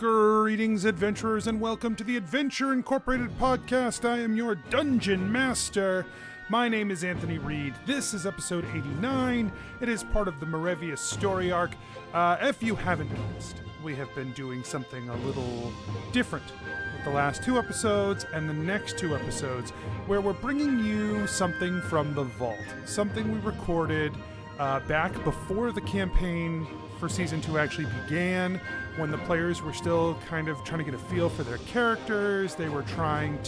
Greetings, adventurers, and welcome to the Adventure Incorporated podcast. I am your dungeon master. My name is Anthony Reed. This is episode 89. It is part of the Morevia story arc. If you haven't noticed, we have been doing something a little different with the last two episodes and the next two episodes, where we're bringing you something from the vault, something we recorded back before the campaign for Season 2 actually began, when the players were still kind of trying to get a feel for their characters. They were coming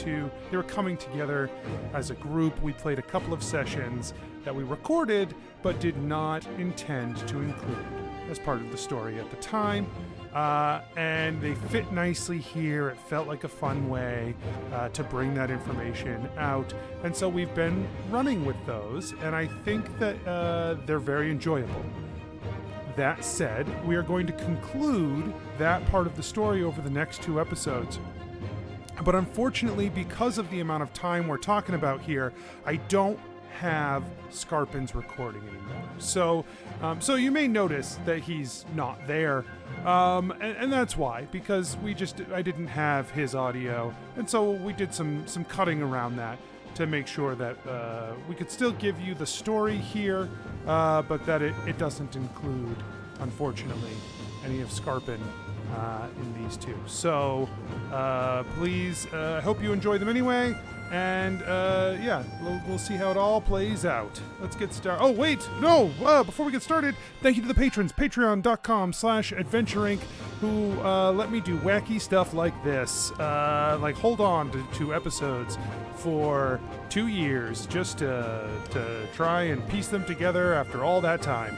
together as a group. We played a couple of sessions that we recorded, but did not intend to include as part of the story at the time. And they fit nicely here. It felt like a fun way to bring that information out. And so we've been running with those, and I think that they're very enjoyable. That said, we are going to conclude that part of the story over the next two episodes. But unfortunately, because of the amount of time we're talking about here, I don't have Skarpin's recording anymore. So you may notice that he's not there. And that's why, because I didn't have his audio. And so we did some cutting around that to make sure that we could still give you the story here, but that it doesn't include, unfortunately, any of Skarpin in these two. So please, I hope you enjoy them anyway, and we'll see how it all plays out. Let's get started. Oh, wait, no, before we get started, thank you to the patrons, patreon.com/adventureinc, who let me do wacky stuff like this, like hold on to episodes for 2 years just to try and piece them together after all that time.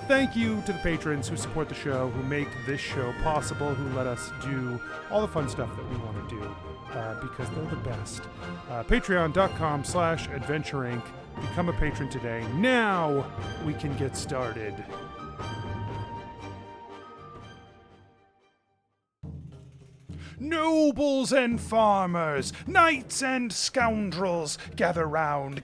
Thank you to the patrons who support the show, who make this show possible, who let us do all the fun stuff that we want to do, because they're the best. Patreon.com/adventureinc. Become a patron today. Now we can get started. Nobles and farmers, knights and scoundrels, gather round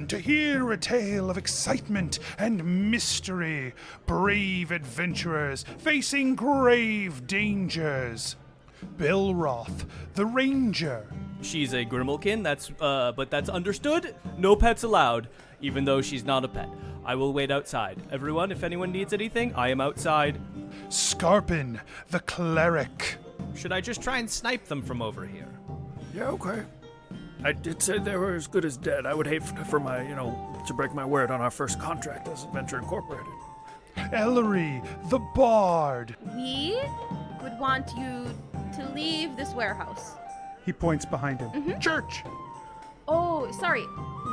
to hear a tale of excitement and mystery. Brave adventurers facing grave dangers. Belroth, the ranger. She's a Grimalkin, but that's understood. No pets allowed, even though she's not a pet. I will wait outside. Everyone, if anyone needs anything, I am outside. Skarpin, the cleric. Should I just try and snipe them from over here? Yeah, okay. I did say they were as good as dead. I would hate for my, to break my word on our first contract as Adventure Incorporated. Ellori, the bard. We would want you to leave this warehouse. He points behind him. Mm-hmm. Church. Oh, sorry.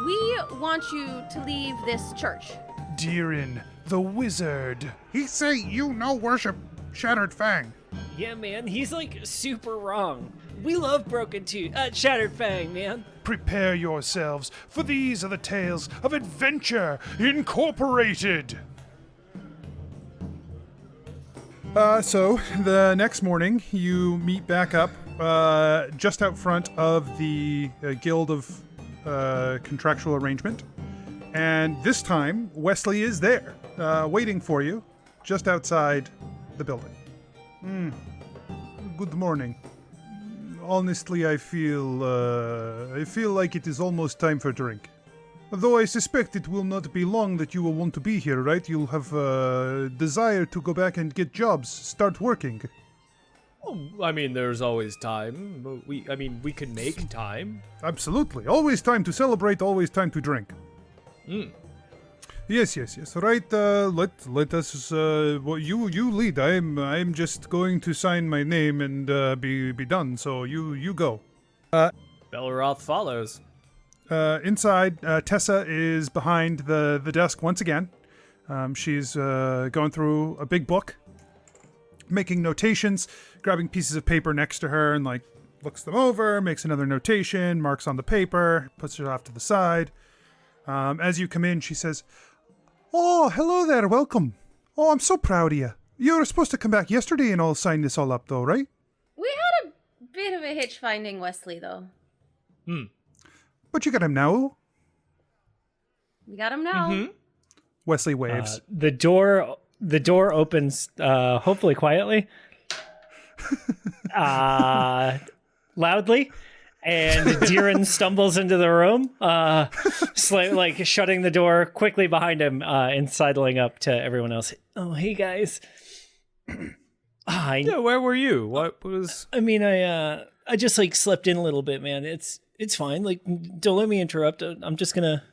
We want you to leave this church. ReedDeeran, the wizard. He say you no worship Shattered Fang. Yeah, man, he's like super wrong. We love Broken Tooth, Shattered Fang, man. Prepare yourselves, for these are the tales of Adventure Incorporated. So the next morning, you meet back up just out front of the Guild of Contractual Arrangement, and this time Wesley is there, waiting for you, just outside the building. Good morning. Honestly, I feel like it is almost time for a drink. Though I suspect it will not be long that you will want to be here, right? You'll have a desire to go back and get jobs, start working. Oh, I mean, there's always time. But we can make time. Absolutely. Always time to celebrate, always time to drink. Yes. Right, let us, you lead. I'm just going to sign my name and be done, so you go. Belroth follows. Inside, Tessa is behind the desk once again. She's going through a big book, making notations, grabbing pieces of paper next to her and, looks them over, makes another notation, marks on the paper, puts it off to the side. As you come in, she says, "Oh, hello there, welcome. Oh, I'm so proud of you. You were supposed to come back yesterday and I'll sign this all up, though, right?" We had a bit of a hitch finding Wesley, though. But you got him now. We got him now. Mm-hmm. Wesley waves. The door opens, hopefully quietly. Loudly. And Deeran stumbles into the room, like shutting the door quickly behind him and sidling up to everyone else. Oh, hey guys. Yeah, where were you? What was? I mean, I just like slept in a little bit, man. It's fine. Like, don't let me interrupt. I'm just gonna.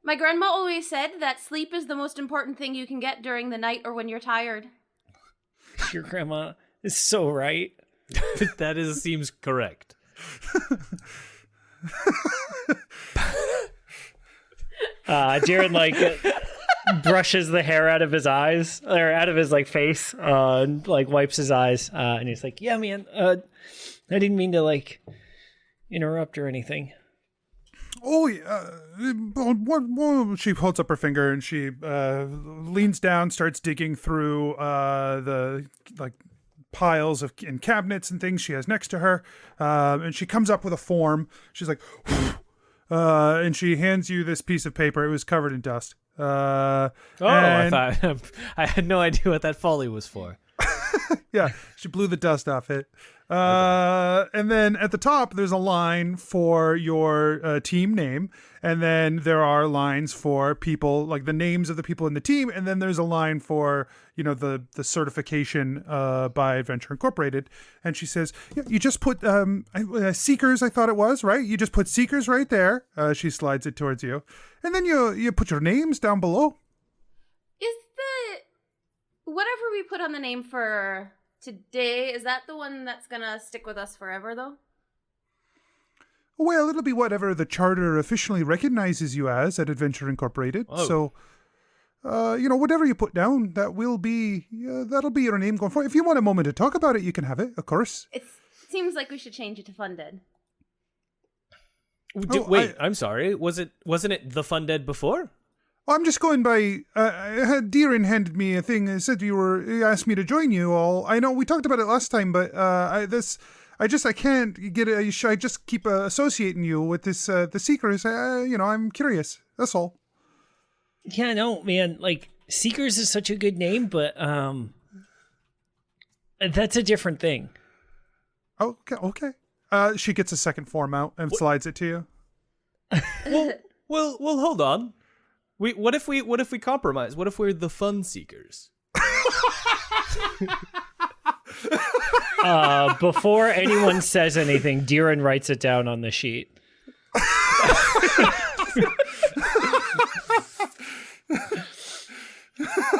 My grandma always said that sleep is the most important thing you can get during the night or when you're tired. Your grandma is so right. That seems correct. Deeran like brushes the hair out of his eyes or out of his like face, and like wipes his eyes, and he's like, "Yeah, man, I didn't mean to like interrupt or anything." Oh, yeah. She holds up her finger and she leans down, starts digging through the like piles of in cabinets and things she has next to her, and she comes up with a form. She's like, and she hands you this piece of paper. It was covered in dust. I thought I had no idea what that folly was for. Yeah, she blew the dust off it. And then at the top, there's a line for your team name. And then there are lines for people, like the names of the people in the team. And then there's a line for, the certification by Adventure Incorporated. And she says, yeah, you just put Seekers, I thought it was, right? You just put Seekers right there. She slides it towards you. And then you put your names down below. Is whatever we put on the name for today, is that the one that's gonna stick with us forever, though? Well, it'll be whatever the charter officially recognizes you as at Adventure Incorporated. Oh. So, whatever you put down, that'll be your name going forward. If you want a moment to talk about it, you can have it, of course. It seems like we should change it to Funded. Wait, I'm sorry. Wasn't it the Fun Dead before? I'm just going by. Deeran handed me a thing and said you asked me to join you all. I know we talked about it last time, but I can't get it. I just keep associating you with this the Seekers. I'm curious. That's all. Yeah, no, man. Like Seekers is such a good name, but that's a different thing. Okay. She gets a second form out and slides it to you. Well, hold on. What if we compromise? What if we're the Fun Seekers? Before anyone says anything, Deeran writes it down on the sheet.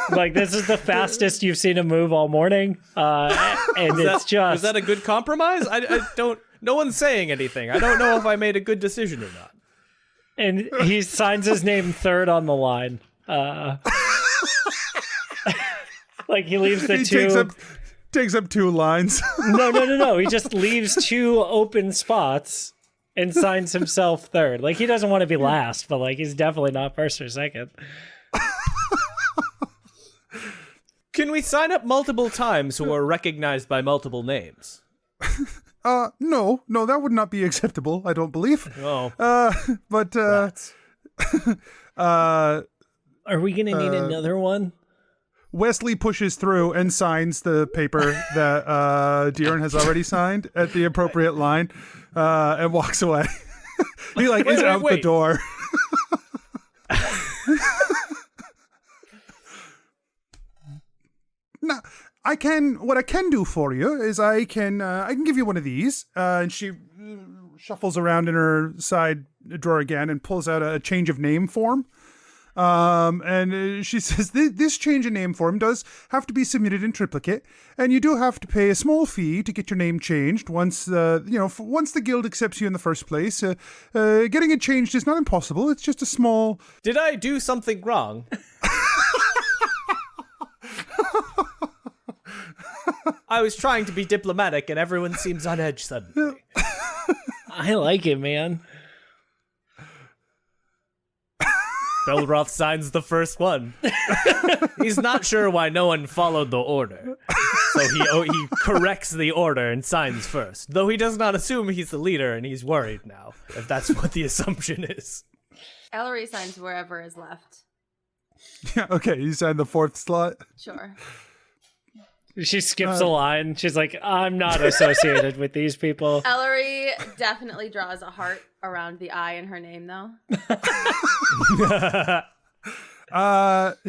Like, this is the fastest you've seen him move all morning. And Was that a good compromise? I don't. No one's saying anything. I don't know if I made a good decision or not. And he signs his name third on the line. Like he leaves the two. Takes up 2 lines. No. He just leaves 2 open spots and signs himself third. Like he doesn't want to be last, but like he's definitely not first or second. Can we sign up multiple times so we're recognized by multiple names? No, that would not be acceptable, I don't believe. Oh. But Are we gonna need another one? Wesley pushes through and signs the paper that Deeran has already signed at the appropriate line, and walks away. He is out the door. Now, what I can do for you is I can give you one of these. And she shuffles around in her side drawer again and pulls out a change of name form. And she says this change of name form does have to be submitted in triplicate, and you do have to pay a small fee to get your name changed once the guild accepts you in the first place. Getting it changed is not impossible. It's just a small. Did I do something wrong? I was trying to be diplomatic, and everyone seems on edge suddenly. I like it, man. Belroth signs the first one. He's not sure why no one followed the order. So he corrects the order and signs first. Though he does not assume he's the leader, and he's worried now, if that's what the assumption is. Ellery signs wherever is left. Yeah, okay, you signed the 4th slot. Sure. She skips a line. She's like, I'm not associated with these people. Ellery definitely draws a heart around the I in her name, though.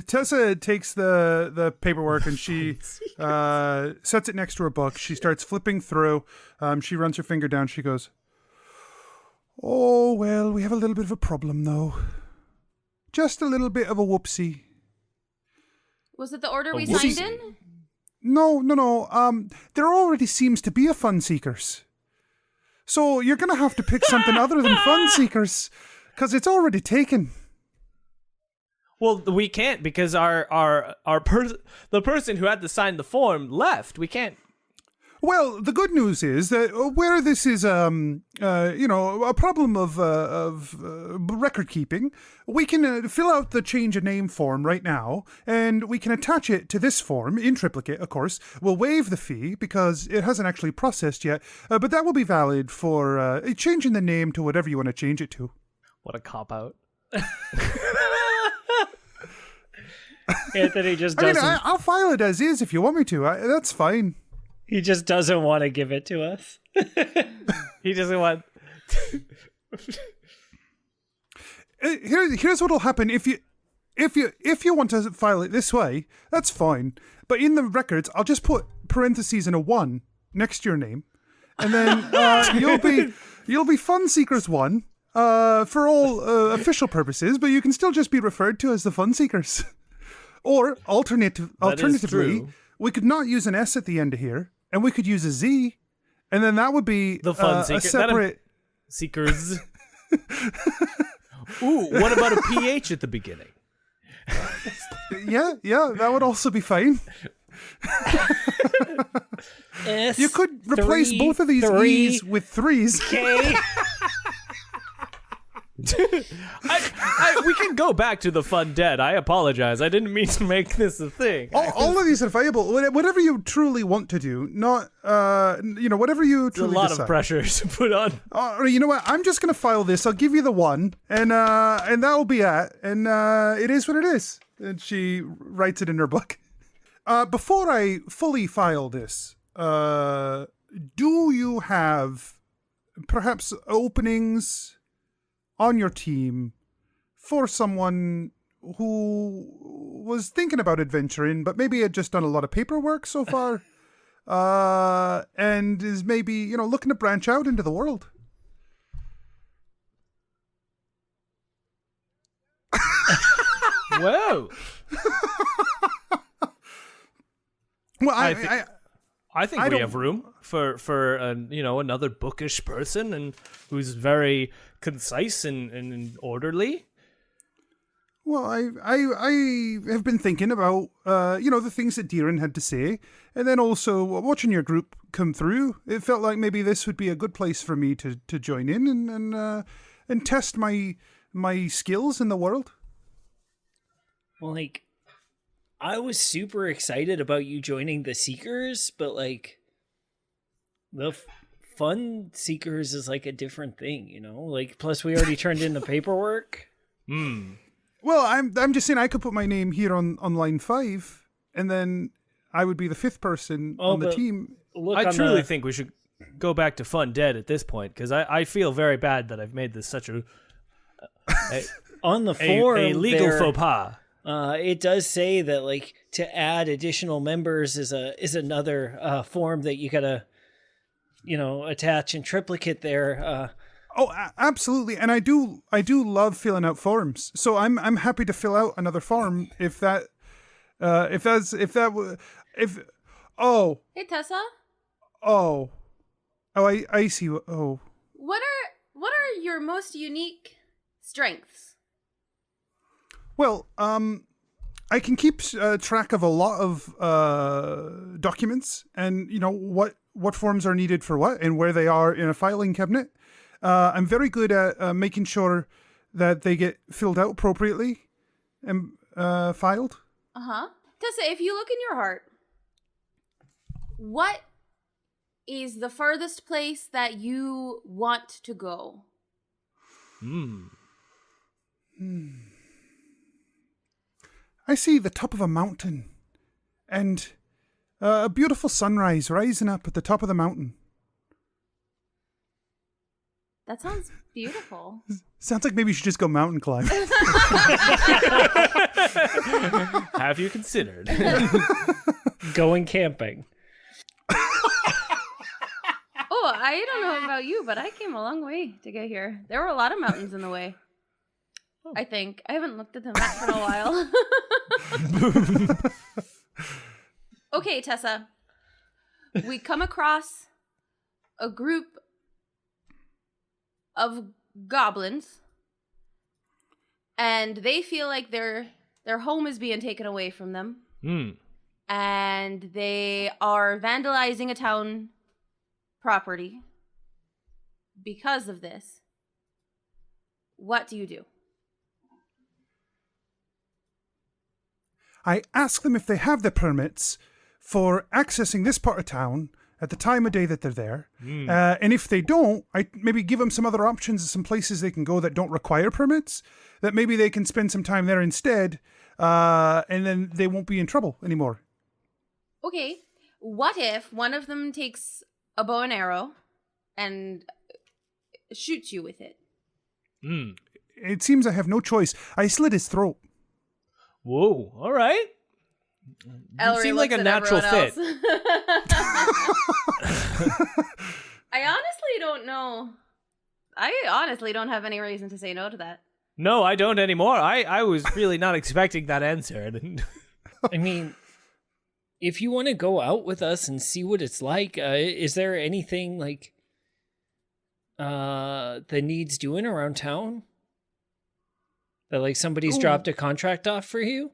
Tessa takes the paperwork and she sets it next to her book. She starts flipping through. She runs her finger down. She goes, "Oh, well, we have a little bit of a problem, though. Just a little bit of a whoopsie." Was it the order we signed in? No. There already seems to be a Fun Seekers. So you're going to have to pick something other than Fun Seekers, because it's already taken. Well, we can't because the person who had to sign the form left. We can't. Well, the good news is that where this is, a problem of record keeping, we can fill out the change of name form right now, and we can attach it to this form in triplicate. Of course, we'll waive the fee because it hasn't actually processed yet, but that will be valid for changing the name to whatever you want to change it to. What a cop out. Anthony just doesn't. I'll file it as is if you want me to. That's fine. He just doesn't want to give it to us. He doesn't want. Here's what'll happen if you want to file it this way. That's fine. But in the records, I'll just put parentheses and a 1 next to your name, and then you'll be Fun Seekers 1 for all official purposes. But you can still just be referred to as the Fun Seekers. Or alternatively, we could not use an S at the end of here, and we could use a Z, and then that would be the Fun a separate Seekers. Ooh, what about a PH at the beginning? Yeah, that would also be fine. You could replace both of these E's with 3s. K. We can go back to the Fun Dead. I apologize. I didn't mean to make this a thing. All of these are viable. Whatever you truly want to do, not whatever you truly It's a lot decide. of pressure to put on. You know what? I'm just gonna file this. I'll give you the 1, and that'll be it. And it is what it is. And she writes it in her book. Before I fully file this, do you have perhaps openings on your team for someone who was thinking about adventuring, but maybe had just done a lot of paperwork so far, and is maybe, looking to branch out into the world? Whoa. Well, I think we have room for another bookish person and who's very concise and orderly. Well, I have been thinking about the things that Deeran had to say, and then also watching your group come through. It felt like maybe this would be a good place for me to join in and test my skills in the world. Well, I was super excited about you joining the Seekers, but the Fun Seekers is a different thing, plus we already turned in the paperwork. Well, I'm just saying I could put my name here on line 5, and then I would be the 5th person on the team. I truly think we should go back to Fun Dead at this point, because I feel very bad that I've made this such a on the form a legal faux pas. It does say that to add additional members is another form that you gotta attach in triplicate there. Absolutely, and I do love filling out forms. So I'm happy to fill out another form if Hey Tessa? I see. What are your most unique strengths? Well, I can keep track of a lot of documents, and what forms are needed for what and where they are in a filing cabinet. I'm very good at making sure that they get filled out appropriately and filed. Tessa, if you look in your heart, what is the furthest place that you want to go? I see the top of a mountain, and A beautiful sunrise rising up at the top of the mountain. That sounds beautiful. Sounds like maybe you should just go mountain climbing. Have you considered? Going camping. Oh, I don't know about you, but I came a long way to get here. There were a lot of mountains in the way. I think. I haven't looked at the map for a while. Okay, Tessa. We come across a group of goblins, and they feel like their home is being taken away from them. And they are vandalizing a town property because of this. What do you do? I ask them if they have the permits for accessing this part of town at the time of day that they're there. And if they don't, I maybe give them some other options, some places they can go that don't require permits, that maybe they can spend some time there instead, and then they won't be in trouble anymore. Okay, what if one of them takes a bow and arrow and shoots you with it? It seems I have no choice. I slit his throat. Whoa, all right. You seem like a natural fit. I honestly don't know. I honestly don't have any reason to say no to that. No, I don't anymore. I was really not expecting that answer. I mean, if you want to go out with us and see what it's like, is there anything like that needs doing around town? That like somebody's dropped a contract off for you?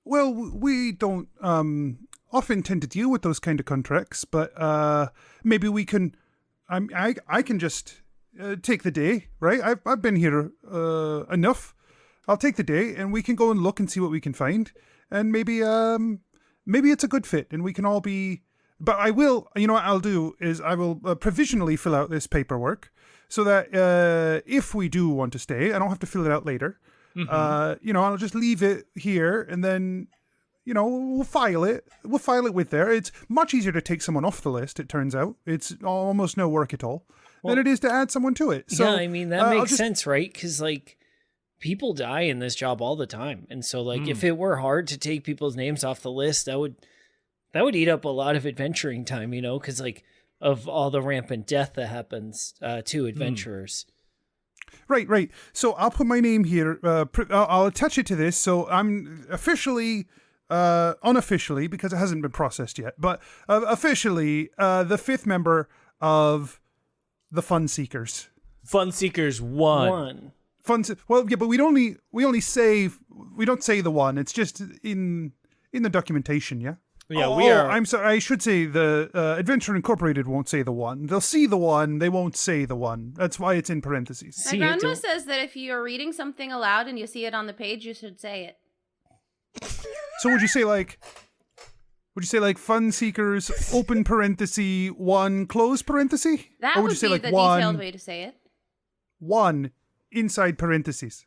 Well, we don't often tend to deal with those kind of contracts, but maybe we can. I can just take the day, right? I've been here enough. I'll take the day, and we can go and look and see what we can find, and maybe it's a good fit, and we can all be. But I will. You know what I'll do is I will provisionally fill out this paperwork so that if we do want to stay, I don't have to fill it out later. I'll just leave it here, and then, we'll file it. We'll file it with there. It's much easier to take someone off the list, it turns out. It's almost no work at all than it is to add someone to it. So, yeah, I mean, that makes sense, right? Because, like, people die in this job all the time. And so, like, if it were hard to take people's names off the list, that would eat up a lot of adventuring time, because, like, of all the rampant death that happens to adventurers. Right. So I'll put my name here. I'll attach it to this. So I'm officially, unofficially, because it hasn't been processed yet, but officially the fifth member of the Fun Seekers. Fun Seekers 1. Well, yeah, but we don't say the one. It's just in the documentation, yeah. Yeah, we are. I'm sorry. I should say the Adventure Incorporated won't say the one. They'll see the one. They won't say the one. That's why it's in parentheses. My grandma says that if you're reading something aloud and you see it on the page, you should say it. So would you say like Fun Seekers open parenthesis 1 close parenthesis? That or would you say be like the 1, detailed way to say it. 1 inside parentheses.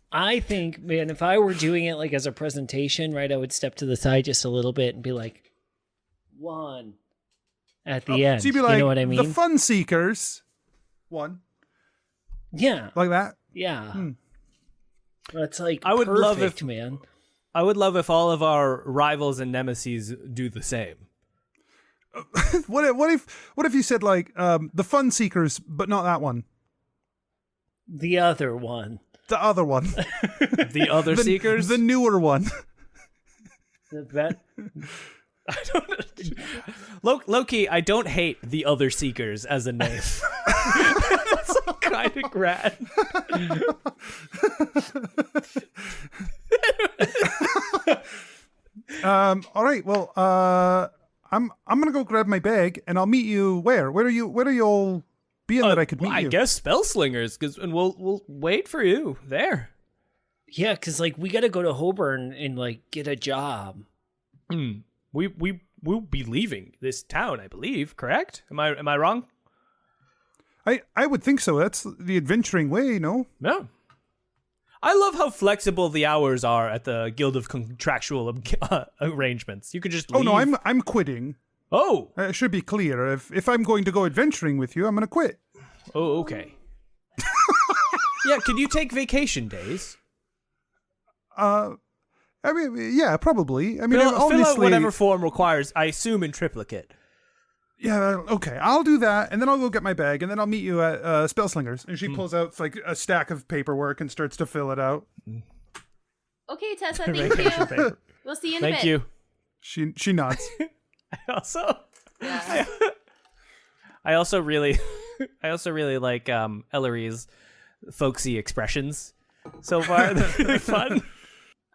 I think, man, if I were doing it like as a presentation, right, I would step to the side just a little bit and be like, 1 at the end. So you'd be like, you know what I mean? The Fun Seekers 1. Yeah. Like that? Yeah. That's like I would love perfect, man. I would love if all of our rivals and nemesis do the same. What if you said like the Fun Seekers, but not that one? The other one. The other one. The other Seekers? The newer one. That I don't Low-key, I don't hate the other Seekers as a name. That's kind of rad. All right. Well, I'm gonna go grab my bag, and I'll meet you where? Where are you all being that I could meet you? I guess spell slingers, and we'll wait for you there. Yeah, because like we got to go to Holborn and like get a job. We'll be leaving this town, I believe. Correct? Am I wrong? I would think so. That's the adventuring way, no? No. I love how flexible the hours are at the Guild of Contractual Arrangements. You could just leave. Oh no, I'm quitting. Oh. It should be clear. If I'm going to go adventuring with you, I'm going to quit. Oh, okay. Yeah, could you take vacation days? I mean, yeah, probably. I mean, Fill honestly, out whatever form requires, I assume in triplicate. Yeah, okay. I'll do that, and then I'll go get my bag, and then I'll meet you at Spellslingers. And she pulls out like a stack of paperwork and starts to fill it out. Okay, Tessa, thank you. We'll see you in a bit. Thank you. She nods. I also really like Ellori's folksy expressions so far. They're really fun.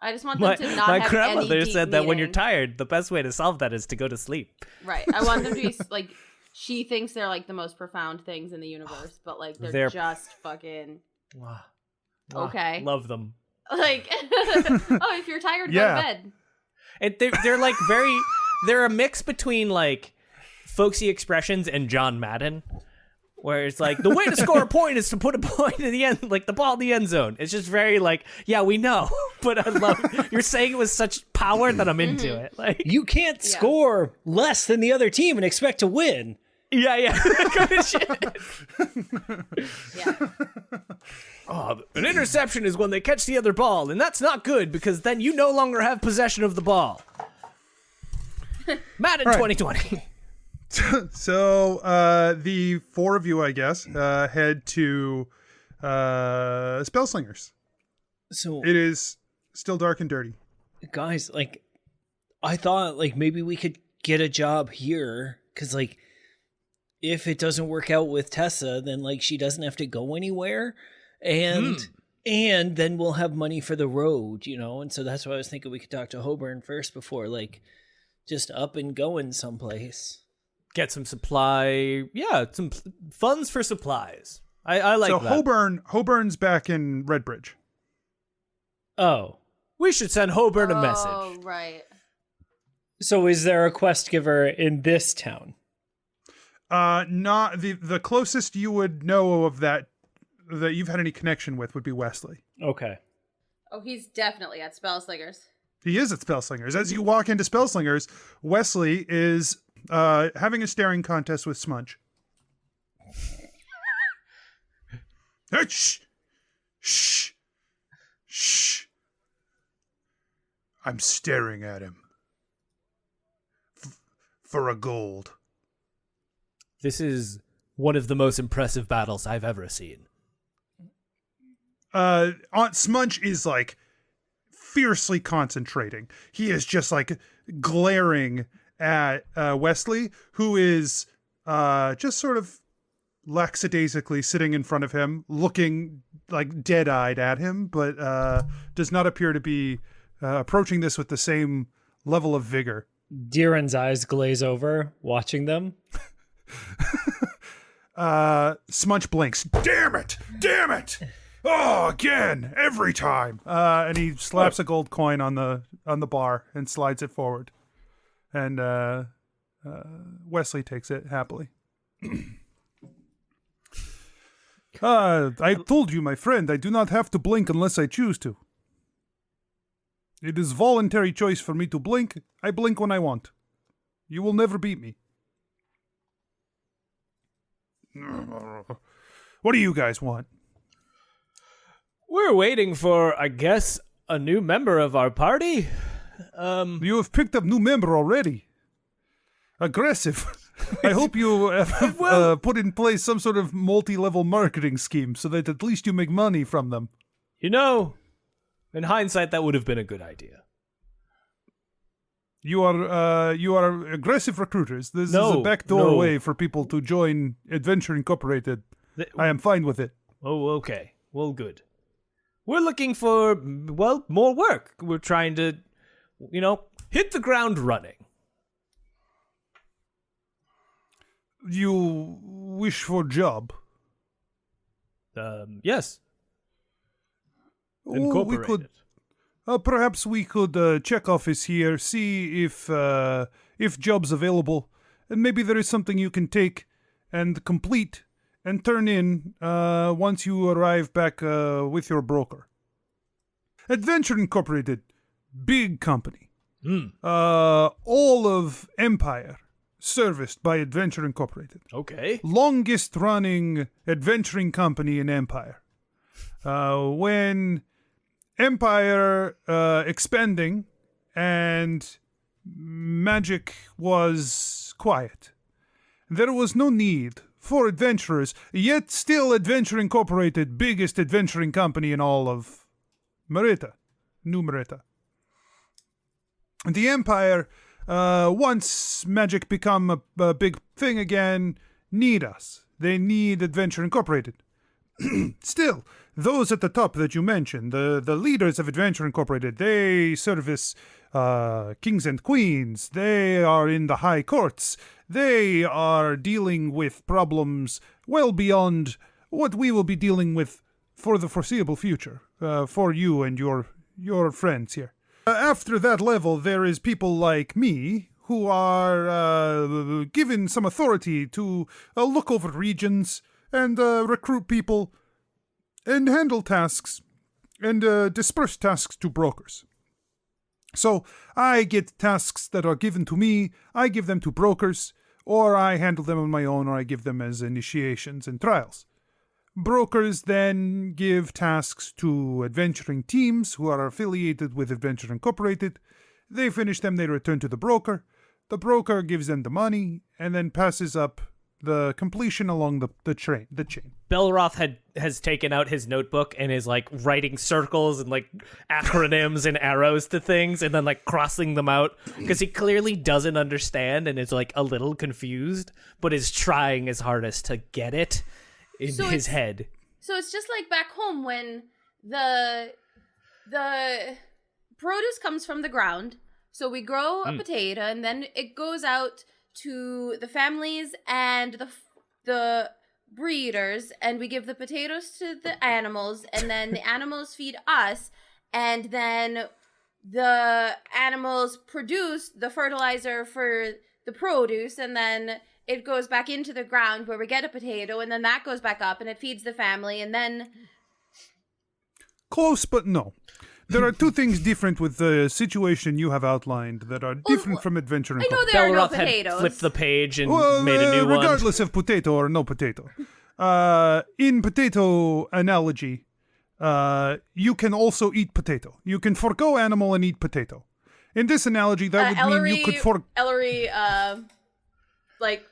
I just want them to not my have grandmother any deep said that when you're meaning. tired, the best way to solve that is to go to sleep. Right. I want them to be like, she thinks they're like the most profound things in the universe, but like they're just fucking okay. Love them. Like, oh, if you're tired, go to bed. And they're like they're a mix between like folksy expressions and John Madden, where it's like the way to score a point is to put a point in the end, like the ball in the end zone. It's just very like, yeah, we know, but I love you're saying it with such power that I'm into it. Like You can't score less than the other team and expect to win. yeah, that kind of shit. Yeah. Oh, an interception is when they catch the other ball, and that's not good because then you no longer have possession of the ball. Madden 2020. So the four of you, I guess, head to Spellslingers. So It is still dark and dirty. guys, like, I thought like maybe we could get a job here because like if it doesn't work out with Tessa, then like she doesn't have to go anywhere, and then we'll have money for the road, you know. And so that's why I was thinking we could talk to Hoburn first before like just up and going someplace. Get some supply, some funds for supplies. I like so that. Hoburn's back in Redbridge. Oh, We should send Hoburn a Oh, message. right. so is there a quest giver in this town? Not the closest you would know of that you've had any connection with would be Wesley. Okay. Oh, he's definitely at Spellslingers. He is at Spellslingers. As you walk into Spellslingers, Wesley is having a staring contest with Smudge. Hey, shh. I'm staring at him. For a gold. This is one of the most impressive battles I've ever seen. Aunt Smudge is like fiercely concentrating. He is just like glaring at Wesley, who is just sort of lackadaisically sitting in front of him, looking like dead-eyed at him, but does not appear to be approaching this with the same level of vigor. Deeran's eyes glaze over, watching them. Smudge blinks. Damn it! Oh, again, every time. And he slaps a gold coin on the bar and slides it forward. And Wesley takes it happily. I told you, my friend, I do not have to blink unless I choose to. It is voluntary choice for me to blink. I blink when I want. You will never beat me. What do you guys want? We're waiting for, I guess, a new member of our party. You have picked up new member already. Aggressive. I hope you have put in place some sort of multi-level marketing scheme so that at least you make money from them. You know, in hindsight, that would have been a good idea. You are aggressive recruiters. This is a backdoor way for people to join Adventure Incorporated. I am fine with it. Oh, okay. Well, good. We're looking for, well, more work. We're trying to, hit the ground running. You wish for job? Yes. Oh, Incorporated. Perhaps we could check office here, see if job's available, and maybe there is something you can take and complete and turn in once you arrive back with your broker. Adventure Incorporated, big company. All of Empire serviced by Adventure Incorporated. Okay. Longest running adventuring company in Empire. When Empire expanding and magic was quiet, there was no need for adventurers, yet still Adventure Incorporated, biggest adventuring company in all of Merita, New Merita. The Empire, once magic become a big thing again, need us. They need Adventure Incorporated. Still, those at the top that you mentioned, the leaders of Adventure Incorporated, they service kings and queens. They are in the high courts. They are dealing with problems well beyond what we will be dealing with for the foreseeable future, for you and your friends here. After that level, there is people like me who are given some authority to look over regions and recruit people and handle tasks and disperse tasks to brokers. So I get tasks that are given to me, I give them to brokers, or I handle them on my own, or I give them as initiations and trials. Brokers then give tasks to adventuring teams who are affiliated with Adventure Incorporated. They finish them, they return to the broker. The broker gives them the money and then passes up the completion along the chain. Belroth has taken out his notebook and is like writing circles and like acronyms and arrows to things and then like crossing them out because he clearly doesn't understand and is like a little confused, but is trying his hardest to get it in his head. So it's just like back home when the produce comes from the ground. So we grow a potato and then it goes out to the families and the breeders, and we give the potatoes to the animals, and then the animals feed us, and then the animals produce the fertilizer for the produce, and then it goes back into the ground where we get a potato, and then that goes back up and it feeds the family, and then... Close, but no. There are two things different with the situation you have outlined that are different from Adventure I know Incorporated. there are no Belroth had potatoes. flipped the page and made a new one. Regardless of potato or no potato. In potato analogy, you can also eat potato. You can forgo animal and eat potato. In this analogy, that would mean you could Ellori, like,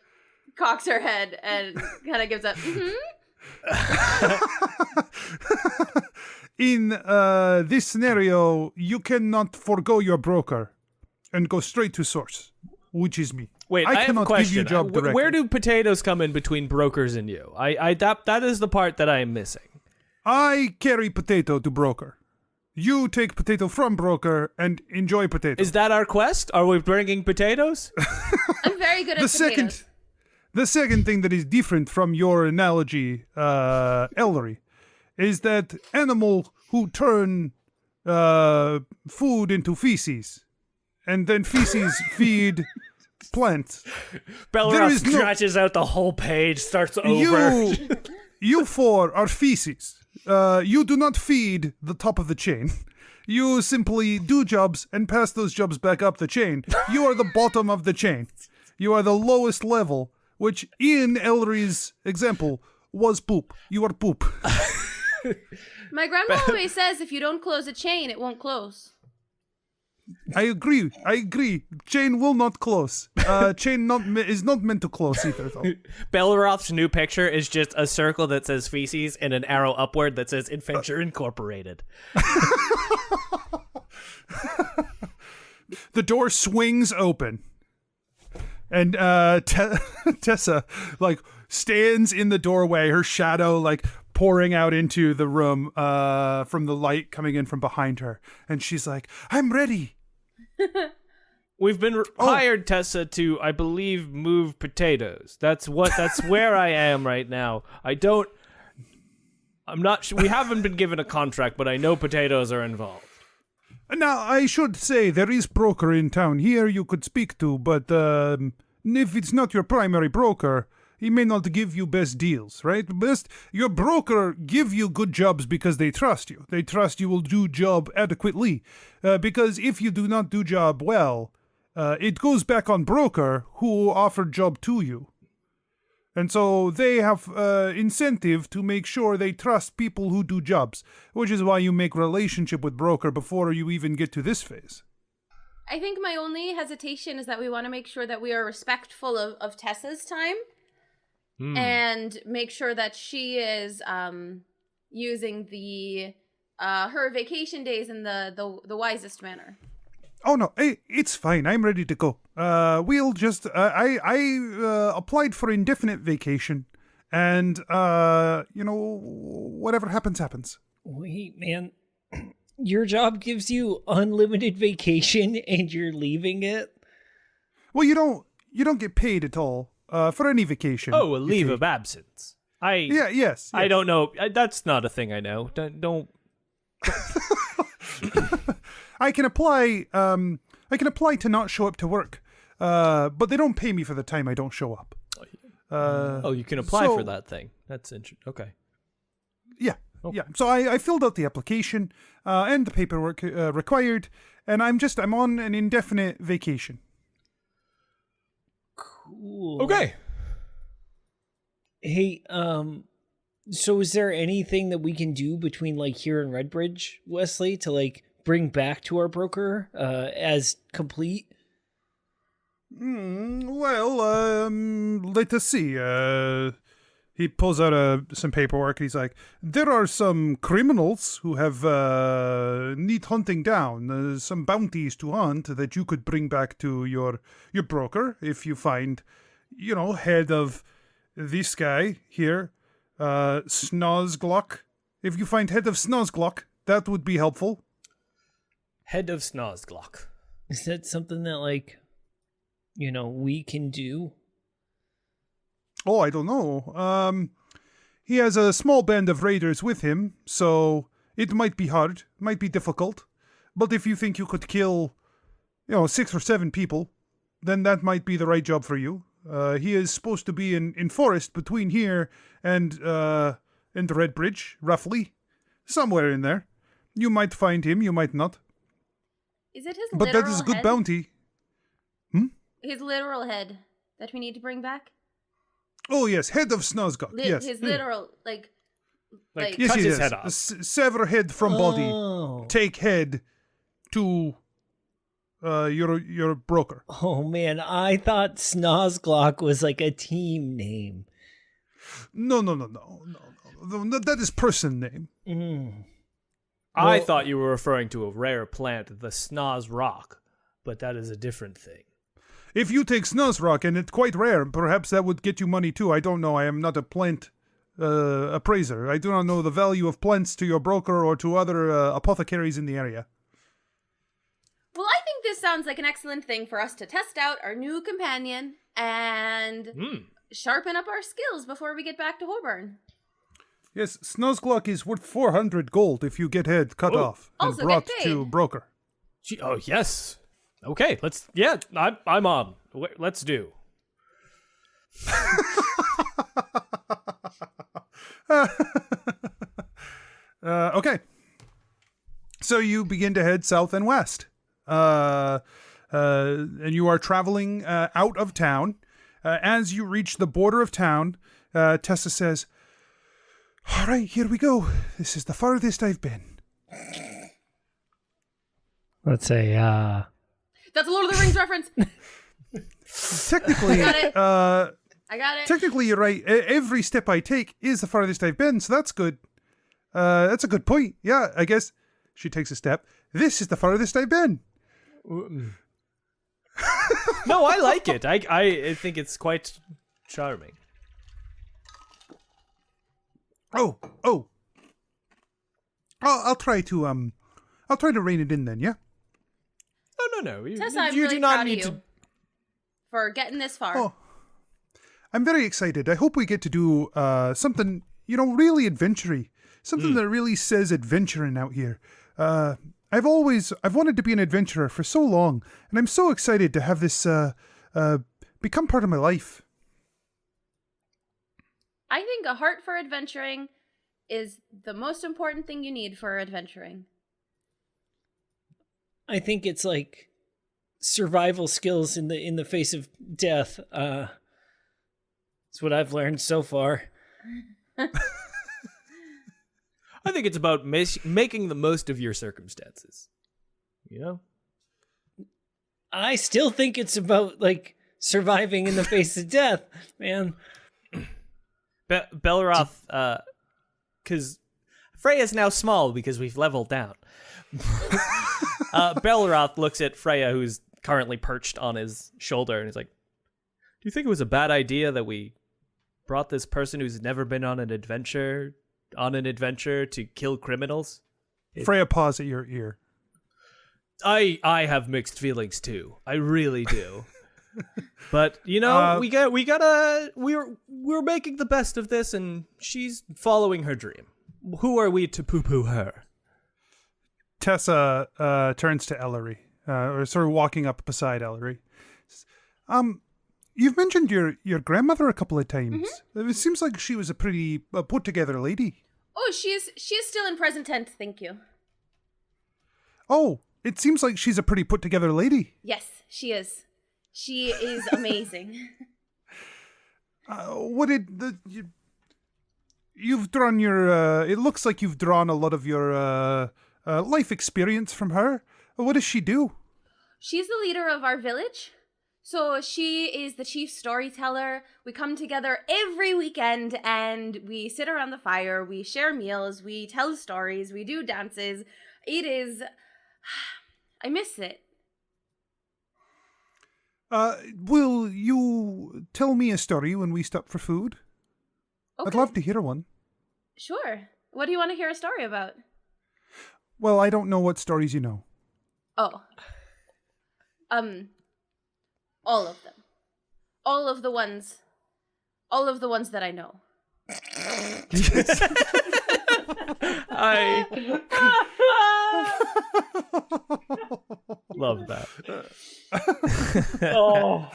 cocks her head and kind of gives up, In this scenario, you cannot forgo your broker and go straight to source, which is me. Wait, I have a cannot question. give you job directly. Where do potatoes come in between brokers and you? That is the part that I am missing. I carry potato to broker. You take potato from broker and enjoy potato. Is that our quest? Are we bringing potatoes? I'm very good at potatoes. The second thing that is different from your analogy, Ellori, is that animal who turn food into feces, and then feces feed plants. Belroth stretches out the whole page, starts over. You four are feces. You do not feed the top of the chain. You simply do jobs and pass those jobs back up the chain. You are the bottom of the chain. You are the lowest level, which in Ellori's example was poop. You are poop. My grandma always says if you don't close a chain, it won't close. I agree. Chain will not close. Chain is not meant to close either, though. Belroth's new picture is just a circle that says feces and an arrow upward that says Adventure Incorporated. The door swings open. And Tessa, like, stands in the doorway, her shadow, like, pouring out into the room from the light coming in from behind her. And she's like, I'm ready. We've been hired, Tessa, to, I believe, move potatoes. That's where I am right now. I'm not sure. We haven't been given a contract, but I know potatoes are involved. Now, I should say there is broker in town here you could speak to, but if it's not your primary broker, He may not give you best deals, right? Your broker give you good jobs because they trust you. They trust you will do job adequately. Because if you do not do job well, it goes back on broker who offered job to you. And so they have incentive to make sure they trust people who do jobs, which is why you make relationship with broker before you even get to this phase. I think my only hesitation is that we want to make sure that we are respectful of Tessa's time. And make sure that she is using the her vacation days in the wisest manner. Oh no, it's fine. I'm ready to go. We'll just I applied for indefinite vacation, and whatever happens. Wait, man. Your job gives you unlimited vacation and you're leaving it? Well, you don't get paid at all for any vacation. Oh, a leave of absence. Yes. I don't know. That's not a thing I know. Don't. I can apply. I can apply to not show up to work, but they don't pay me for the time I don't show up. You can apply for that thing. That's interesting. Okay. Yeah. Yeah, so I filled out the application and the paperwork required, and I'm on an indefinite vacation. Cool. Okay. Hey, so is there anything that we can do between here and Redbridge, Wesley, to bring back to our broker as complete? Well, let us see. He pulls out some paperwork. He's like, there are some criminals who have need hunting down. Some bounties to hunt that you could bring back to your broker if you find, head of this guy here, Snozglock. If you find head of Snozglock, that would be helpful. Head of Snozglock. Is that something that we can do? Oh, I don't know. He has a small band of raiders with him, so it might be hard, might be difficult. But if you think you could kill, 6 or 7 people, then that might be the right job for you. He is supposed to be in forest between here and Redbridge, roughly. Somewhere in there. You might find him, you might not. Is it his but literal that is a good head? bounty. His literal head that we need to bring back? Oh, yes, head of Snozglock, yes. His literal, Like Yes, cut he his does. head off. Sever head from body. Oh. Take head to your broker. Oh, man, I thought Snozglock was a team name. No. That is person name. I thought you were referring to a rare plant, the Snoz Rock, but that is a different thing. If you take Snozrock and it's quite rare, perhaps that would get you money too. I don't know. I am not a plant appraiser. I do not know the value of plants to your broker or to other apothecaries in the area. Well, I think this sounds like an excellent thing for us to test out our new companion and sharpen up our skills before we get back to Horburn. Yes, Snozglock is worth 400 gold if you get head cut off and Also brought get paid. to broker. Oh, yes. Okay, I'm on. Let's do. Okay. So you begin to head south and west. And you are traveling out of town. As you reach the border of town, Tessa says, all right, here we go. This is the farthest I've been. Let's say, That's a Lord of the Rings reference. Technically, I got it. Technically, you're right. Every step I take is the farthest I've been, so that's good. That's a good point. Yeah, I guess she takes a step. This is the farthest I've been. No, I like it. I think it's quite charming. I'll try to rein it in then. Yeah. Oh no. Tessa, I'm you really do not proud need of you for getting this far. Oh, I'm very excited. I hope we get to do something, really adventure-y. Something that really says adventuring out here. I've wanted to be an adventurer for so long, and I'm so excited to have this become part of my life. I think a heart for adventuring is the most important thing you need for adventuring. I think it's like survival skills in the face of death. That's what I've learned so far. I think it's about making the most of your circumstances. You know? I still think it's about, like, surviving in the face of death, man. Belroth, because Freya's now small because we've leveled down. Belroth looks at Freya, who's currently perched on his shoulder, and he's like, do you think it was a bad idea that we brought this person who's never been on an adventure to kill criminals? Freya paws at your ear. I have mixed feelings too. I really do. But you know, we're making the best of this, and she's following her dream. Who are we to poo-poo her? Tessa turns to Ellori, or sort of walking up beside Ellori. You've mentioned your grandmother a couple of times. Mm-hmm. It seems like she was a pretty put together lady. Oh, she is still in present tense, thank you. Oh, it seems like she's a pretty put together lady. Yes, she is. She is amazing. You've drawn your, it looks like you've drawn a lot of your life experience from her. What does she do? She's the leader of our village. So she is the chief storyteller. We come together every weekend and we sit around the fire. We share meals. We tell stories. We do dances. It is... I miss it. Will you tell me a story when we stop for food? Okay. I'd love to hear one. Sure. What do you want to hear a story about? Well, I don't know what stories you know. Oh. All of them. All of the ones that I know. I love that. Oh.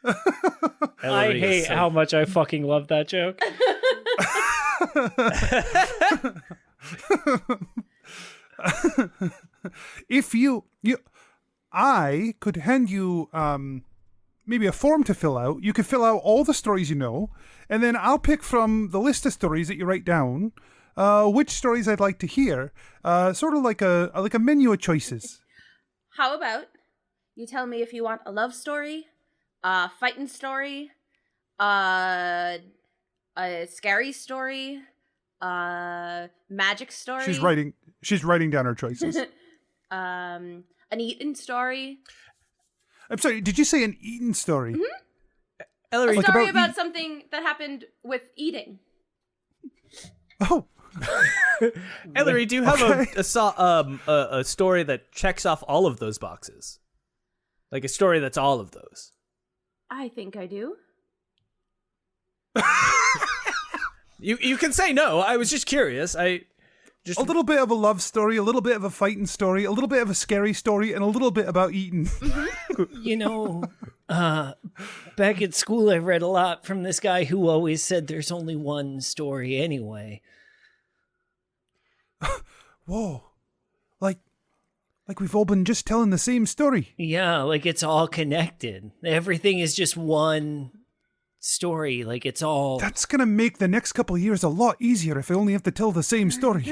I Ellori hate how much I fucking love that joke. If I could hand you maybe a form to fill out. You could fill out all the stories you know, and then I'll pick from the list of stories that you write down which stories I'd like to hear. Sort of like a menu of choices. How about you tell me if you want a love story, a fighting story, a scary story, a magic story. She's writing down her choices. An eaten story. I'm sorry, did you say an eaten story? Mm-hmm. Ellori, a story about something that happened with eating. Oh. Ellori, do you have a story that checks off all of those boxes? Like a story that's all of those? I think I do. You can say no. I was just curious. Just a little bit of a love story, a little bit of a fighting story, a little bit of a scary story, and a little bit about eating. You know, back at school I read a lot from this guy who always said there's only one story anyway. Whoa. Like we've all been just telling the same story. Yeah, like it's all connected. Everything is just one story. Like it's all... That's gonna make the next couple of years a lot easier if I only have to tell the same story.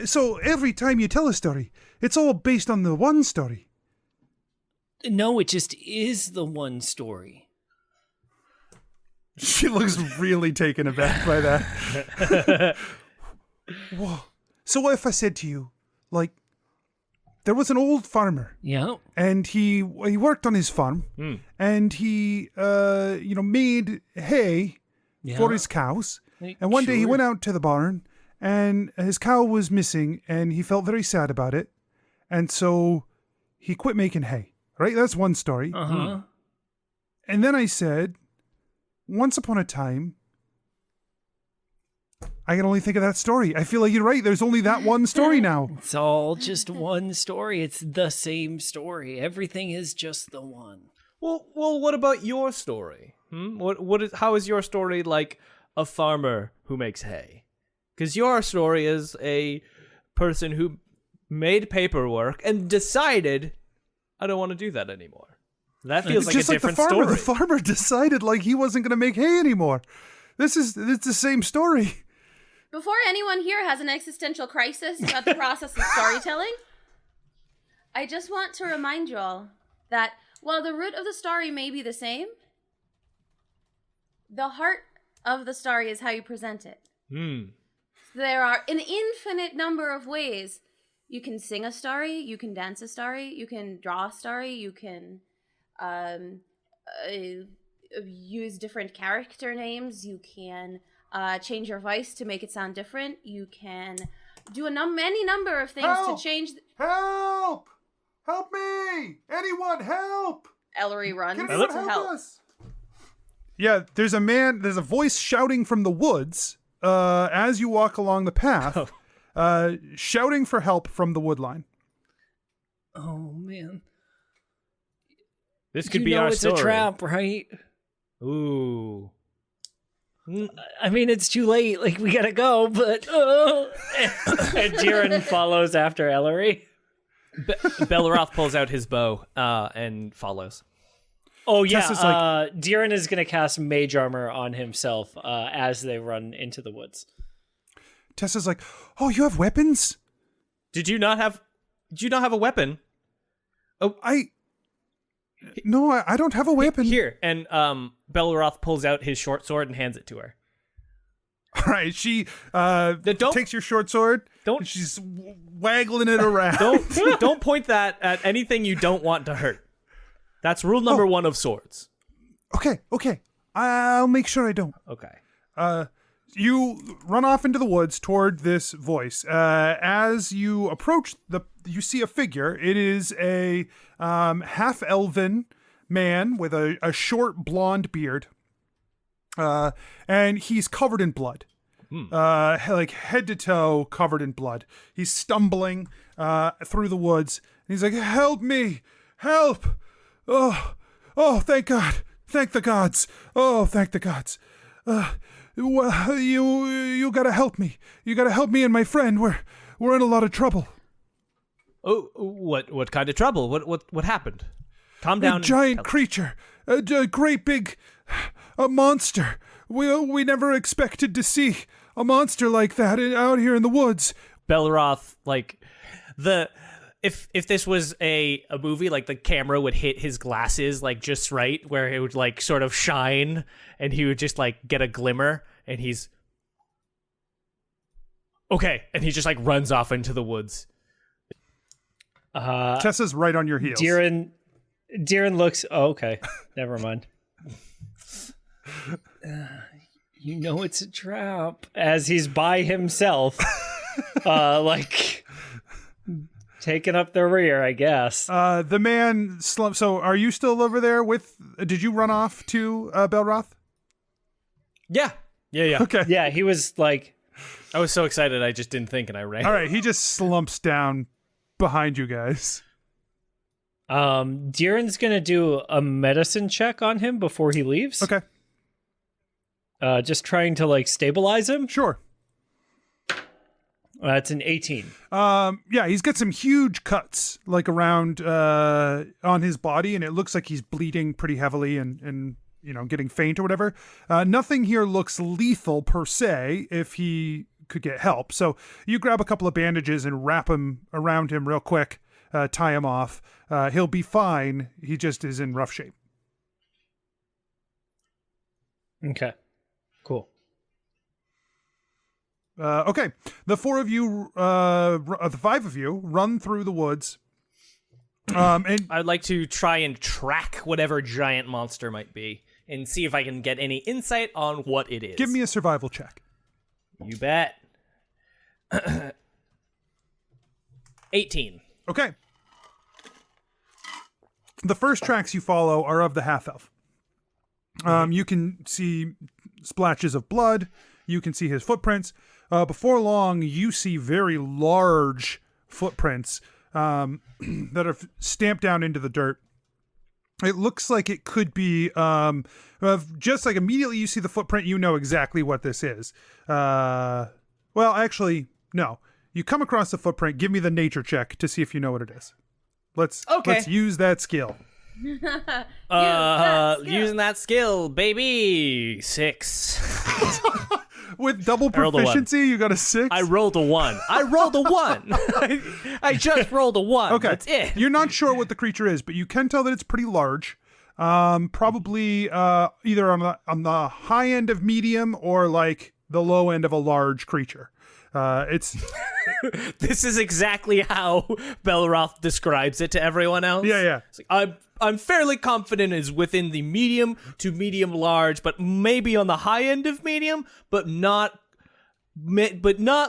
So every time you tell a story, it's all based on the one story. No, it just is the one story. She looks really taken aback by that. Whoa. So what if I said to you, like, there was an old farmer. Yeah. And he worked on his farm. And he, made hay for his cows. And one day he went out to the barn and his cow was missing and he felt very sad about it. And so he quit making hay. Right? That's one story. Uh-huh. And then I said, once upon a time, I can only think of that story. I feel like you're right. There's only that one story now. It's all just one story. It's the same story. Everything is just the one. Well, what about your story? How is your story like a farmer who makes hay? Because your story is a person who made paperwork and decided, I don't want to do that anymore. That feels like a different story. The farmer decided like he wasn't going to make hay anymore. It's the same story. Before anyone here has an existential crisis about the process of storytelling, I just want to remind you all that while the root of the story may be the same, the heart of the story is how you present it. There are an infinite number of ways you can sing a story, you can dance a story, you can draw a story, you can use different character names, you can change your voice to make it sound different, you can do any number of things to change... Help! Help me! Anyone, help! Ellery runs Can to anyone help. us? Yeah, there's a voice shouting from the woods as you walk along the path, shouting for help from the woodline. Oh, man. This could be our it's story. a trap, right? Ooh. I mean, it's too late. Like, we gotta go, but... and Deeran follows after Ellery. Belroth pulls out his bow and follows. Oh, yeah. Tessa's like- Deeran is gonna cast Mage Armor on himself as they run into the woods. Tessa's like, oh, you have weapons? Did you not have a weapon? Oh, I don't have a weapon. Here, and Belroth pulls out his short sword and hands it to her. All right, she Don't- takes your short sword. Don't- She's waggling it around. Don't point that at anything you don't want to hurt. That's rule number 1 of swords. Okay. I'll make sure I don't. Okay. You run off into the woods toward this voice. As you approach you see a figure. It is a half-elven man with a short blonde beard. And he's covered in blood. Like head to toe covered in blood. He's stumbling through the woods. And he's like, help me! Help! Oh, thank God! Thank the gods! Oh, thank the gods! Well, you gotta help me. You gotta help me and my friend. We're in a lot of trouble. Oh, what kind of trouble? What happened? Calm down. A giant creature, a great big, a monster. We never expected to see a monster like that out here in the woods. Belroth, like if this was a movie, like the camera would hit his glasses like just right, where it would like sort of shine, and he would just like get a glimmer, and he's okay, and he just like runs off into the woods. Tessa's right on your heels. Deeran looks. Oh, okay, never mind. You know it's a trap. As he's by himself, like taking up the rear, I guess. The man slumped. So, are you still over there with? Did you run off to Belroth? Yeah. Okay. Yeah, he was like. I was so excited, I just didn't think, and I ran. All right. He just slumps down behind you guys. Deeran's gonna do a medicine check on him before he leaves. Okay. Just trying to like stabilize him. Sure. It's an 18. Yeah, he's got some huge cuts like around on his body, and it looks like he's bleeding pretty heavily and getting faint or whatever. Nothing here looks lethal per se if he could get help. So you grab a couple of bandages and wrap them around him real quick, tie him off. He'll be fine. He just is in rough shape. Okay. Cool. Okay, the 4 of you, the 5 of you, run through the woods. And I'd like to try and track whatever giant monster might be and see if I can get any insight on what it is. give me a survival check. You bet. 18. Okay. The first tracks you follow are of the half-elf. You can see splashes of blood. You can see his footprints. before long, you see very large footprints that are stamped down into the dirt. It looks like it could be just like immediately you see the footprint, you know exactly what this is. Well, actually, no. You come across the footprint. Give me the nature check to see if you know what it is. Let's use that skill. Using that skill, baby. 6. With double proficiency, you got a 6? I rolled a 1. I just rolled a 1. Okay. That's it. You're not sure what the creature is, but you can tell that it's pretty large. Probably either on the high end of medium or like the low end of a large creature. It's This is exactly how Belroth describes it to everyone else. Yeah. It's like, I'm fairly confident it's within the medium to medium large, but maybe on the high end of medium, but not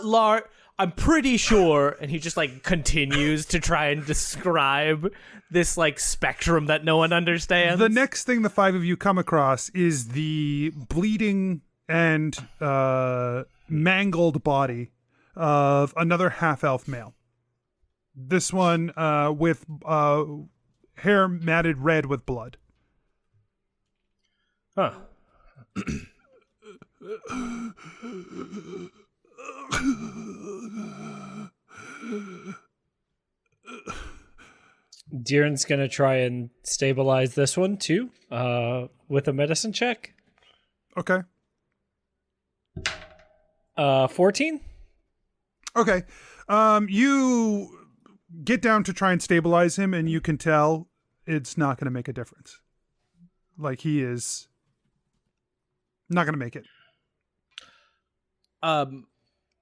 large. I'm pretty sure. And he just like continues to try and describe this like spectrum that no one understands. the next thing the 5 of you come across is the bleeding and mangled body of another half-elf male. This one with hair matted red with blood. Huh. Deeran's gonna try and stabilize this one too, with a medicine check. Okay. 14. Okay. You get down to try and stabilize him, and you can tell it's not going to make a difference. Like, he is not going to make it.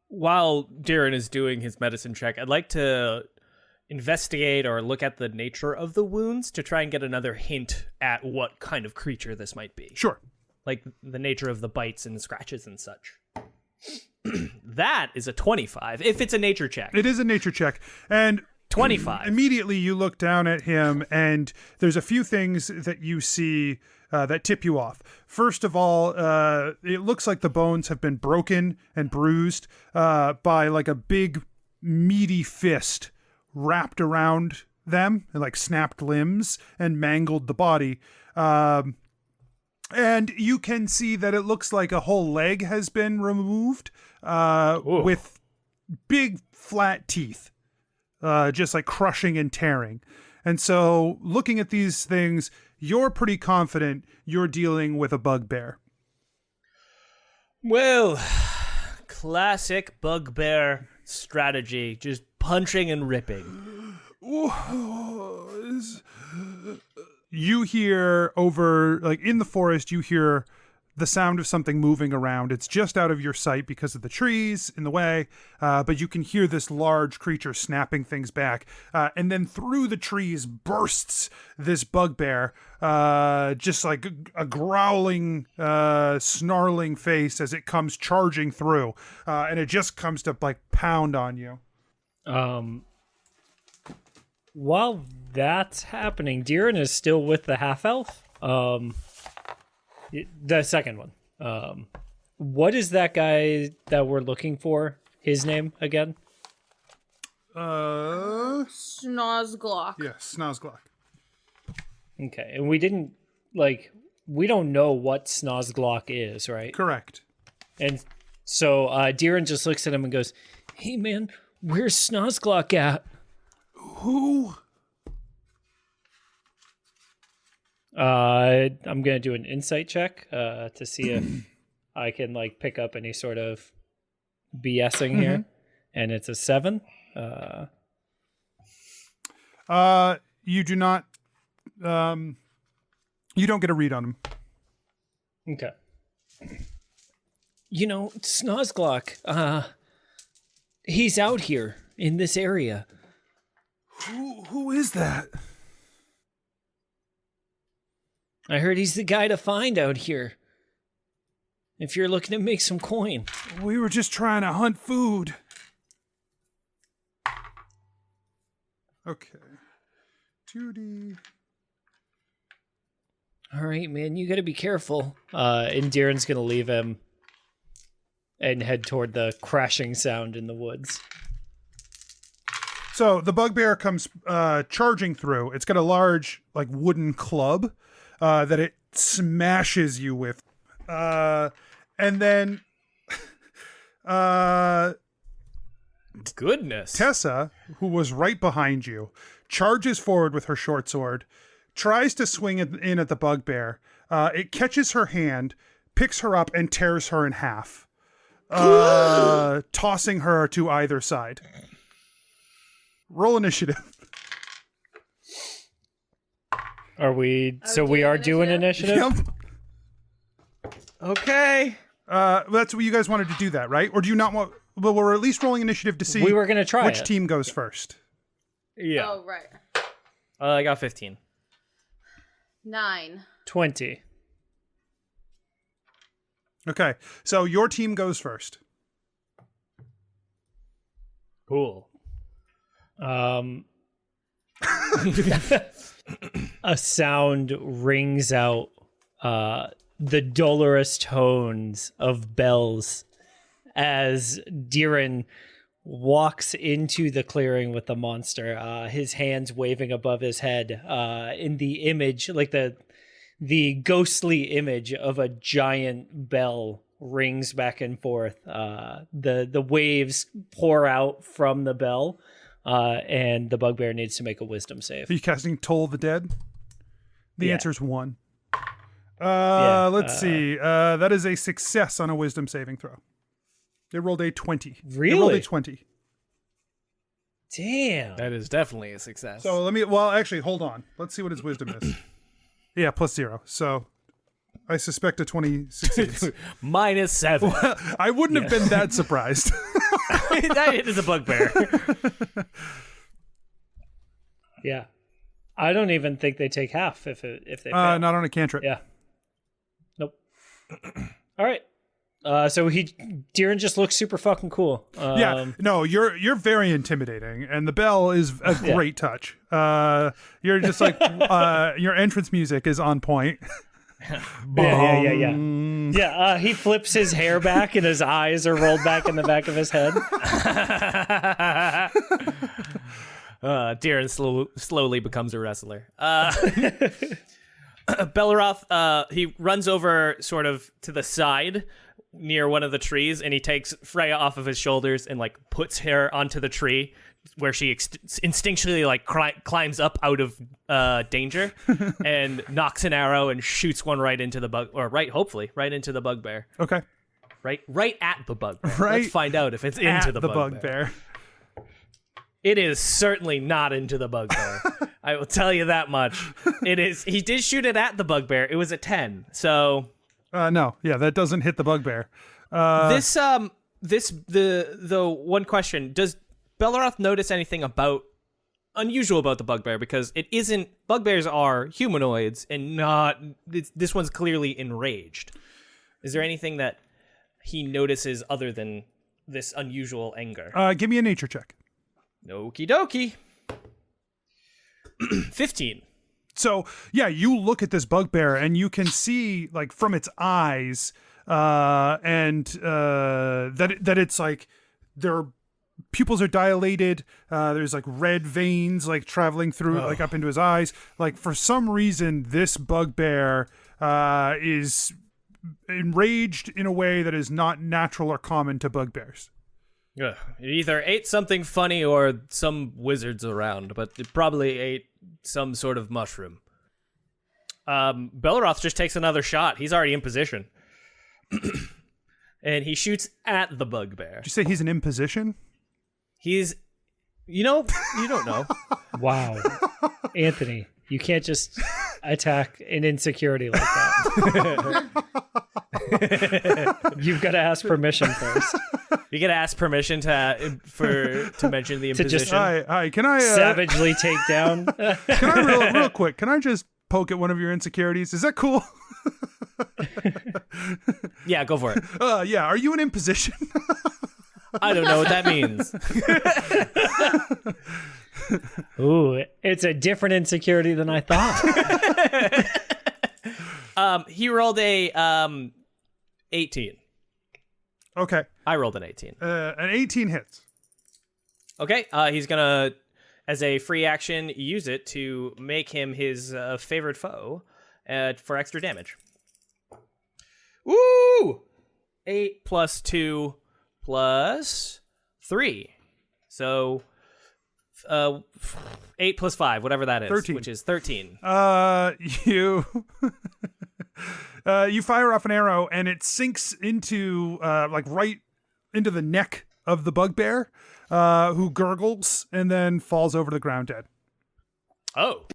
While Deeran is doing his medicine check, I'd like to investigate or look at the nature of the wounds to try and get another hint at what kind of creature this might be. Sure. Like the nature of the bites and scratches and such. That is a 25, if it's a nature check. It is a nature check. And 25. Immediately you look down at him, and there's a few things that you see that tip you off. First of all, it looks like the bones have been broken and bruised by like a big meaty fist wrapped around them, and like snapped limbs and mangled the body. And you can see that it looks like a whole leg has been removed with big flat teeth, just like crushing and tearing. And so looking at these things, you're pretty confident you're dealing with a bugbear. Well, classic bugbear strategy, just punching and ripping. You hear over, like in the forest, you hear the sound of something moving around. It's just out of your sight because of the trees in the way, but you can hear this large creature snapping things back. And then through the trees bursts this bugbear, just like a growling, snarling face as it comes charging through. And it just comes to like pound on you. While that's happening, Deeran is still with the half-elf. The second one. What is that guy that we're looking for? His name again? Snozglock. Yeah, Snozglock. Okay, and we don't know what Snozglock is, right? Correct. And so Deeran just looks at him and goes, "Hey man, where's Snozglock at?" Who? I'm gonna do an insight check to see if I can like pick up any sort of BSing here, and it's a 7. You do not. You don't get a read on him. Okay. You know, Snozglock, he's out here in this area. Who is that? I heard he's the guy to find out here. If you're looking to make some coin. We were just trying to hunt food. Okay. 2D. All right, man, you gotta be careful. And Deeran's gonna leave him. and head toward the crashing sound in the woods. So the bugbear comes charging through. It's got a large, like, wooden club that it smashes you with. And then Goodness. Tessa, who was right behind you, charges forward with her short sword, tries to swing in at the bugbear. It catches her hand, picks her up, and tears her in half, tossing her to either side. Roll initiative. Are we? So we we doing are doing initiative. Yep. Okay. That's what you guys wanted to do that, right? Or do you not want... Well, we're at least rolling initiative to see We were gonna try which it. team goes first. Yeah. Oh, right. I got 15. 9. 20. Okay, so your team goes first. Cool. A sound rings out, the dolorous tones of bells as DeeRan walks into the clearing with the monster, his hands waving above his head, in the image, like the ghostly image of a giant bell rings back and forth. The waves pour out from the bell, and the bugbear needs to make a wisdom save. Are you casting Toll the Dead? The Yeah. answer is 1. Yeah, Let's see. That is a success on a wisdom saving throw. They rolled a 20. They rolled Really? a 20. Damn. That is definitely a success. So actually, hold on. Let's see what his wisdom is. Yeah, +0. So I suspect a 20 succeeds. -7. I wouldn't have been that surprised. That is a bugbear. Yeah. I don't even think they take half if they fail. Not on a cantrip. Yeah. Nope. All right. So DeeRan just looks super fucking cool. Yeah, no, you're very intimidating, and the bell is a great touch. You're just like your entrance music is on point. Yeah. Yeah, he flips his hair back and his eyes are rolled back in the back of his head. DeeRan slowly becomes a wrestler. Belroth, he runs over sort of to the side near one of the trees, and he takes Freya off of his shoulders and like puts her onto the tree where she instinctually like climbs up out of danger and knocks an arrow and shoots one right into the hopefully right into the bugbear. Okay. Right at the bugbear. Right Let's find out if it's into At the the bugbear. It is certainly not into the bugbear. I will tell you that much. It is. He did shoot it at the bugbear. It was a 10. So No, yeah, that doesn't hit the bugbear. the one question: does Belroth notice anything unusual about the bugbear? Because it isn't. Bugbears are humanoids, and not. This one's clearly enraged. Is there anything that he notices other than this unusual anger? Give me a nature check. Okie dokie. 15. So, yeah, you look at this bugbear and you can see, like, from its eyes, that it's like their pupils are dilated. There's like red veins, like traveling through, like up into his eyes. Like, for some reason, this bugbear is enraged in a way that is not natural or common to bugbears. Ugh. It either ate something funny or some wizards around, but it probably ate some sort of mushroom. Belroth just takes another shot. He's already in position. And he shoots at the bugbear. Did you say he's an imposition? He's... you don't know. Wow. Anthony, you can't just attack an insecurity like that. You've got to ask permission first. You gotta ask permission to mention the imposition. To just Hi, can I... savagely take down. Can I real quick, can I just poke at one of your insecurities? Is that cool? Yeah, go for it. Yeah, are you an imposition? I don't know what that means. Ooh, it's a different insecurity than I thought. He rolled a 18. Okay. I rolled an 18. An 18 hits. Okay, he's gonna, as a free action, use it to make him his favorite foe for extra damage. Woo! 8 plus 2 plus 3. So 8 plus 5, whatever that is, 13. which is 13. You you fire off an arrow and it sinks into right into the neck of the bugbear, who gurgles and then falls over the ground dead. Oh.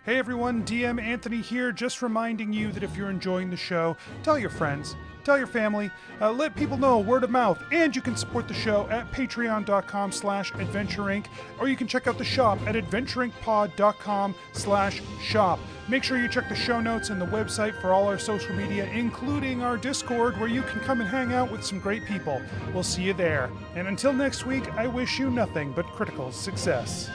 Hey everyone, DM Anthony here, just reminding you that if you're enjoying the show, tell your friends, tell your family, let people know, word of mouth, and you can support the show at patreon.com/adventureinc, or you can check out the shop at adventureincpod.com/shop. Make sure you check the show notes and the website for all our social media, including our Discord, where you can come and hang out with some great people. We'll see you there. And until next week, I wish you nothing but critical success.